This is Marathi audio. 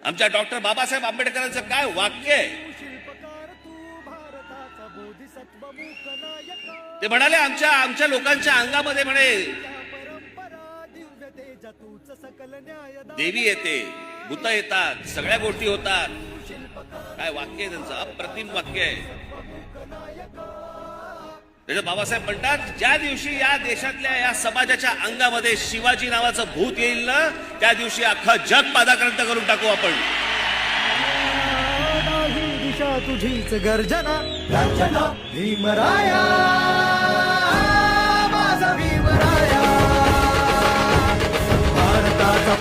आमच्या डॉक्टर बाबासाहेब आंबेडकरांचं काय वाक्य आहे? ते म्हणाले आमच्या लोकांच्या अंगामध्ये म्हणे देवी येते, भूत येतात, सगळ्या गोष्टी होतात. काय वाक्य आहे त्यांचं, अप्रतिम वाक्य आहे. त्याच्या बाबासाहेब म्हणतात, ज्या दिवशी या देशातल्या या समाजाच्या अंगामध्ये शिवाजी नावाचं भूत येईल ना, त्या दिवशी अख्खा जग पादाक्रांत करून टाकू आपण. दिशा तुझीच गर्जना गर्जना भीमराया, माझा भीमराया, भारताचा